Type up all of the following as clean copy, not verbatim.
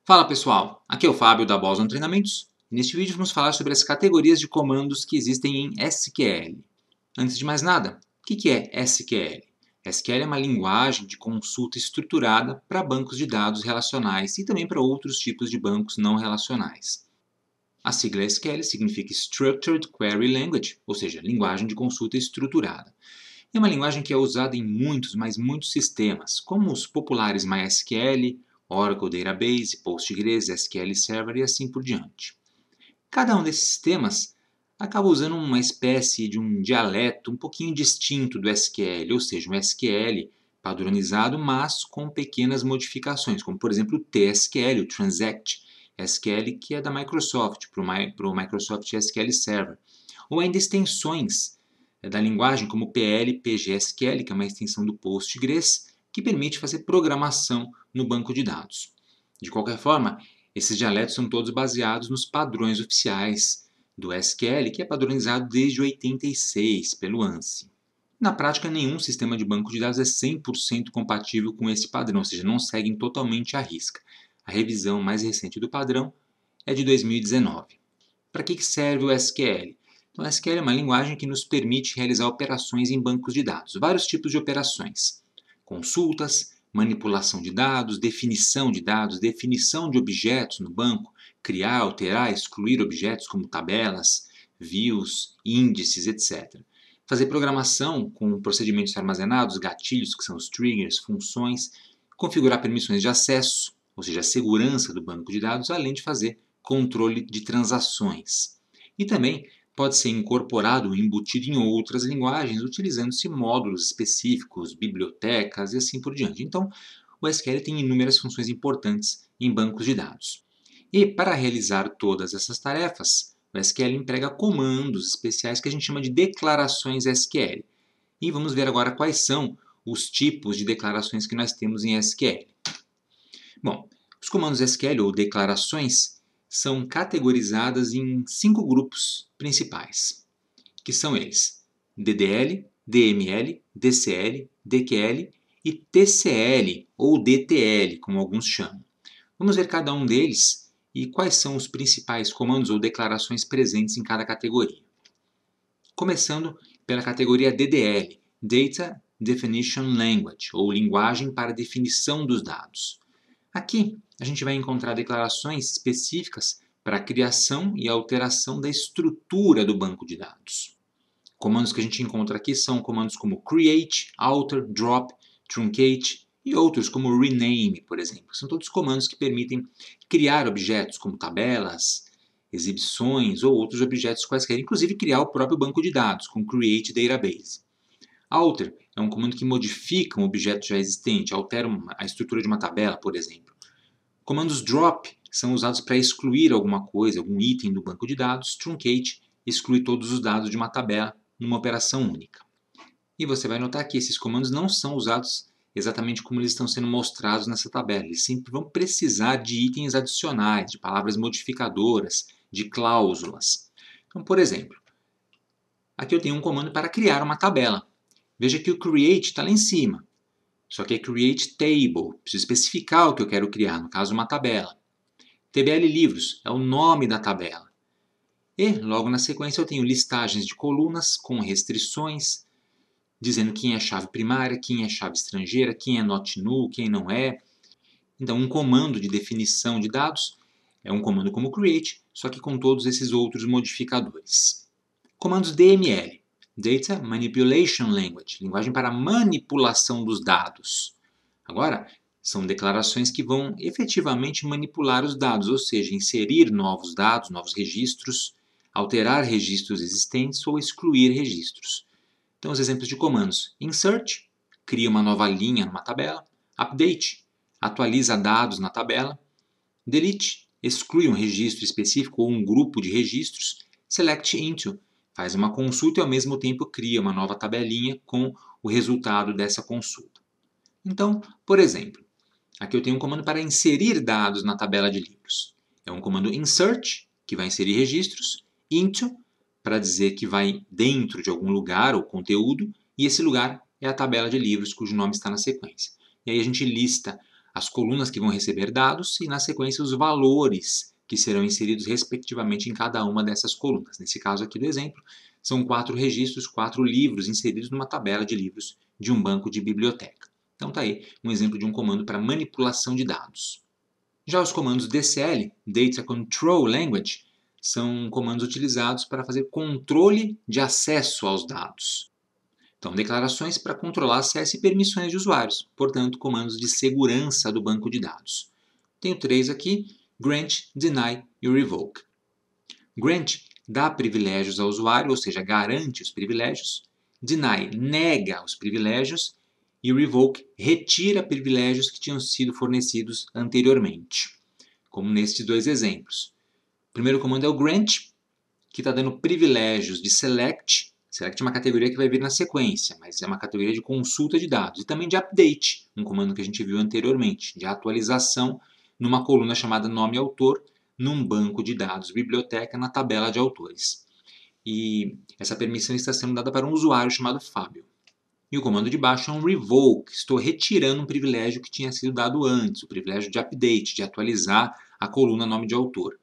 Fala pessoal, aqui é o Fábio da Boston Treinamentos e neste vídeo vamos falar sobre as categorias de comandos que existem em SQL. Antes de mais nada, o que é SQL? SQL é uma linguagem de consulta estruturada para bancos de dados relacionais e também para outros tipos de bancos não relacionais. A sigla SQL significa Structured Query Language, ou seja, linguagem de consulta estruturada. É uma linguagem que é usada em muitos, mas muitos sistemas, como os populares MySQL, Oracle Database, Postgres, SQL Server e assim por diante. Cada um desses sistemas acaba usando uma espécie de um dialeto um pouquinho distinto do SQL, ou seja, um SQL padronizado, mas com pequenas modificações, como por exemplo o TSQL, o Transact SQL, que é da Microsoft, para o Microsoft SQL Server, ou ainda extensões da linguagem como PL, PGSQL, que é uma extensão do Postgres, que permite fazer programação no banco de dados. De qualquer forma, esses dialetos são todos baseados nos padrões oficiais do SQL, que é padronizado desde 86 pelo ANSI. Na prática, nenhum sistema de banco de dados é 100% compatível com esse padrão, ou seja, não seguem totalmente à risca. A revisão mais recente do padrão é de 2019. Para que serve o SQL? Então, o SQL é uma linguagem que nos permite realizar operações em bancos de dados, vários tipos de operações. Consultas, manipulação de dados, definição de objetos no banco, criar, alterar, excluir objetos como tabelas, views, índices, etc. Fazer programação com procedimentos armazenados, gatilhos, que são os triggers, funções, configurar permissões de acesso, ou seja, a segurança do banco de dados, além de fazer controle de transações. E também pode ser incorporado ou embutido em outras linguagens, utilizando-se módulos específicos, bibliotecas e assim por diante. Então, o SQL tem inúmeras funções importantes em bancos de dados. E para realizar todas essas tarefas, o SQL emprega comandos especiais que a gente chama de declarações SQL. E vamos ver agora quais são os tipos de declarações que nós temos em SQL. Bom, os comandos SQL ou declarações são categorizadas em 5 grupos principais, que são eles: DDL, DML, DCL, DQL e TCL ou DTL, como alguns chamam. Vamos ver cada um deles e quais são os principais comandos ou declarações presentes em cada categoria. Começando pela categoria DDL, Data Definition Language, ou linguagem para definição dos dados. Aqui a gente vai encontrar declarações específicas para a criação e alteração da estrutura do banco de dados. Comandos que a gente encontra aqui são comandos como create, alter, drop, truncate e outros como rename, por exemplo. São todos comandos que permitem criar objetos como tabelas, exibições ou outros objetos quaisquer, inclusive criar o próprio banco de dados com create database. Alter é um comando que modifica um objeto já existente, altera a estrutura de uma tabela, por exemplo. Comandos drop são usados para excluir alguma coisa, algum item do banco de dados. Truncate exclui todos os dados de uma tabela numa operação única. E você vai notar que esses comandos não são usados exatamente como eles estão sendo mostrados nessa tabela. Eles sempre vão precisar de itens adicionais, de palavras modificadoras, de cláusulas. Então, por exemplo, aqui eu tenho um comando para criar uma tabela. Veja que o create está lá em cima. Só que é create table. Preciso especificar o que eu quero criar, no caso uma tabela. TBL livros é o nome da tabela. E logo na sequência eu tenho listagens de colunas com restrições, dizendo quem é chave primária, quem é chave estrangeira, quem é not null, quem não é. Então um comando de definição de dados é um comando como create, só que com todos esses outros modificadores. Comandos DML. Data Manipulation Language, linguagem para manipulação dos dados. Agora, são declarações que vão efetivamente manipular os dados, ou seja, inserir novos dados, novos registros, alterar registros existentes ou excluir registros. Então, os exemplos de comandos: insert, cria uma nova linha numa tabela; update, atualiza dados na tabela; delete, exclui um registro específico ou um grupo de registros; select into, faz uma consulta e ao mesmo tempo cria uma nova tabelinha com o resultado dessa consulta. Então, por exemplo, aqui eu tenho um comando para inserir dados na tabela de livros. É um comando insert, que vai inserir registros; into, para dizer que vai dentro de algum lugar ou conteúdo, e esse lugar é a tabela de livros cujo nome está na sequência. E aí a gente lista as colunas que vão receber dados e, na sequência, os valores que serão inseridos respectivamente em cada uma dessas colunas. Nesse caso aqui do exemplo, são 4 registros, 4 livros inseridos numa tabela de livros de um banco de biblioteca. Então está aí um exemplo de um comando para manipulação de dados. Já os comandos DCL, Data Control Language, são comandos utilizados para fazer controle de acesso aos dados. Então, declarações para controlar acesso e permissões de usuários, portanto, comandos de segurança do banco de dados. Tenho 3 aqui: Grant, Deny e Revoke. Grant dá privilégios ao usuário, ou seja, garante os privilégios. Deny nega os privilégios. E Revoke retira privilégios que tinham sido fornecidos anteriormente, como nestes 2 exemplos. O primeiro comando é o Grant, que está dando privilégios de Select. Select é uma categoria que vai vir na sequência, mas é uma categoria de consulta de dados. E também de Update, um comando que a gente viu anteriormente, de atualização numa coluna chamada Nome Autor, num banco de dados biblioteca na tabela de autores. E essa permissão está sendo dada para um usuário chamado Fábio. E o comando de baixo é um Revoke, estou retirando um privilégio que tinha sido dado antes, o privilégio de Update, de atualizar a coluna Nome de Autor,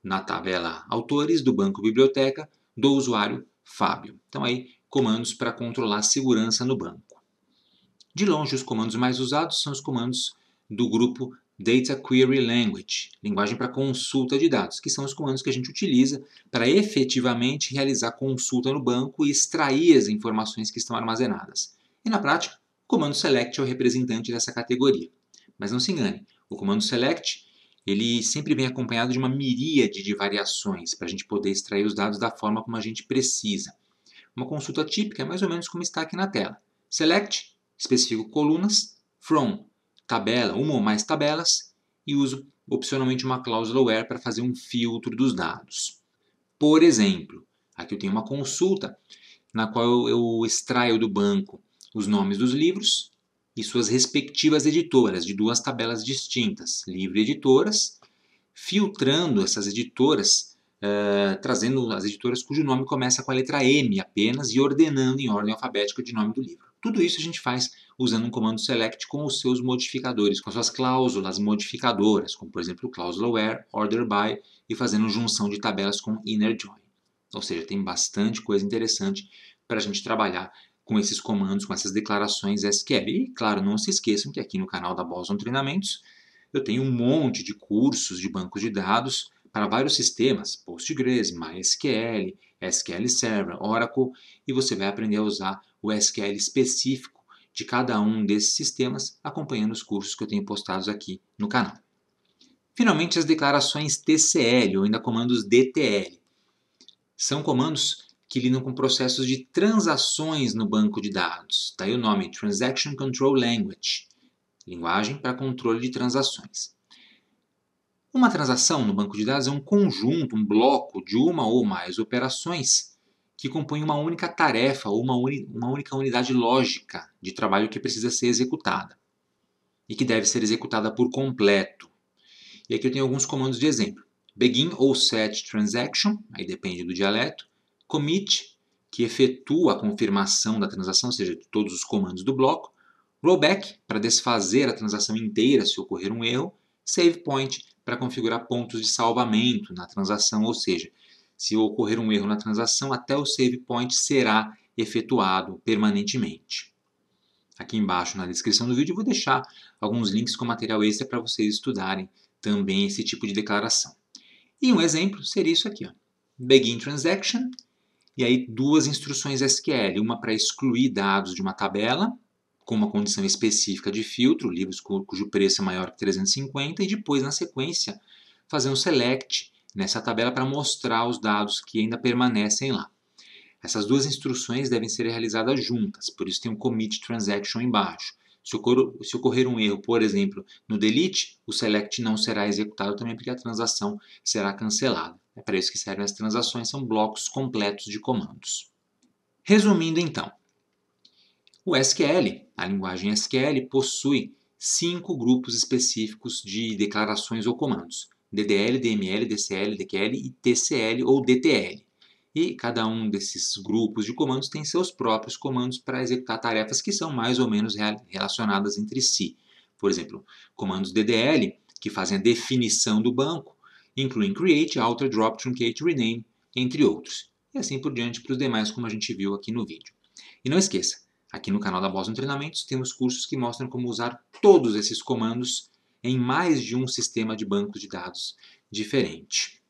na tabela Autores do banco biblioteca do usuário Fábio. Então aí, comandos para controlar a segurança no banco. De longe, os comandos mais usados são os comandos do grupo Data Query Language, linguagem para consulta de dados, que são os comandos que a gente utiliza para efetivamente realizar consulta no banco e extrair as informações que estão armazenadas. E na prática, o comando select é o representante dessa categoria. Mas não se engane, o comando select ele sempre vem acompanhado de uma miríade de variações para a gente poder extrair os dados da forma como a gente precisa. Uma consulta típica é mais ou menos como está aqui na tela. Select, especifico colunas, from, tabela, uma ou mais tabelas, e uso opcionalmente uma cláusula where para fazer um filtro dos dados. Por exemplo, aqui eu tenho uma consulta na qual eu extraio do banco os nomes dos livros e suas respectivas editoras, de 2 tabelas distintas, livre editoras, filtrando essas editoras, trazendo as editoras cujo nome começa com a letra M apenas e ordenando em ordem alfabética de nome do livro. Tudo isso a gente faz usando um comando select com os seus modificadores, com as suas cláusulas modificadoras, como por exemplo cláusula where, order by e fazendo junção de tabelas com inner join. Ou seja, tem bastante coisa interessante para a gente trabalhar com esses comandos, com essas declarações SQL. E, claro, não se esqueçam que aqui no canal da Boston Treinamentos eu tenho um monte de cursos de bancos de dados para vários sistemas, Postgres, MySQL, SQL Server, Oracle, e você vai aprender a usar o SQL específico de cada um desses sistemas, acompanhando os cursos que eu tenho postados aqui no canal. Finalmente, as declarações TCL, ou ainda comandos DTL. São comandos que lidam com processos de transações no banco de dados. Daí o nome, Transaction Control Language, linguagem para controle de transações. Uma transação no banco de dados é um conjunto, um bloco de uma ou mais operações que compõem uma única tarefa ou uma única unidade lógica de trabalho que precisa ser executada e que deve ser executada por completo. E aqui eu tenho alguns comandos de exemplo. Begin ou set transaction, aí depende do dialeto. Commit, que efetua a confirmação da transação, ou seja, de todos os comandos do bloco. Rollback, para desfazer a transação inteira se ocorrer um erro. Save point, para configurar pontos de salvamento na transação, ou seja, se ocorrer um erro na transação, até o save point será efetuado permanentemente. Aqui embaixo na descrição do vídeo eu vou deixar alguns links com material extra para vocês estudarem também esse tipo de declaração. E um exemplo seria isso aqui, ó. Begin transaction, e aí 2 instruções SQL, uma para excluir dados de uma tabela, com uma condição específica de filtro, livros cujo preço é maior que 350, e depois, na sequência, fazer um select nessa tabela para mostrar os dados que ainda permanecem lá. Essas 2 instruções devem ser realizadas juntas, por isso tem um commit transaction embaixo. Se ocorrer um erro, por exemplo, no delete, o select não será executado também porque a transação será cancelada. É para isso que servem as transações, são blocos completos de comandos. Resumindo então, o SQL, a linguagem SQL, possui 5 grupos específicos de declarações ou comandos: DDL, DML, DCL, DQL e TCL ou DTL. E cada um desses grupos de comandos tem seus próprios comandos para executar tarefas que são mais ou menos relacionadas entre si. Por exemplo, comandos DDL, que fazem a definição do banco, incluem create, alter, drop, truncate, rename, entre outros. E assim por diante para os demais, como a gente viu aqui no vídeo. E não esqueça, aqui no canal da Boston Treinamentos temos cursos que mostram como usar todos esses comandos em mais de um sistema de bancos de dados diferente.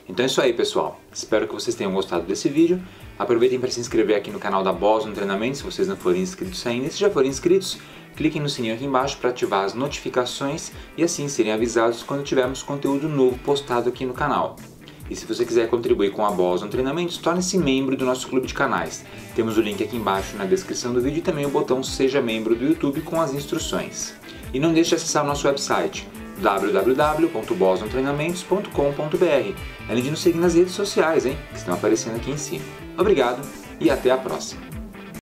Então é isso aí, pessoal. Espero que vocês tenham gostado desse vídeo. Aproveitem para se inscrever aqui no canal da Boston Treinamentos, se vocês não forem inscritos ainda. E se já forem inscritos, cliquem no sininho aqui embaixo para ativar as notificações e assim serem avisados quando tivermos conteúdo novo postado aqui no canal. E se você quiser contribuir com a Boston Treinamentos, torne-se membro do nosso clube de canais. Temos o link aqui embaixo na descrição do vídeo e também o botão Seja Membro do YouTube com as instruções. E não deixe de acessar o nosso website www.bostontreinamentos.com.br, além de nos seguir nas redes sociais, que estão aparecendo aqui em cima. Obrigado e até a próxima!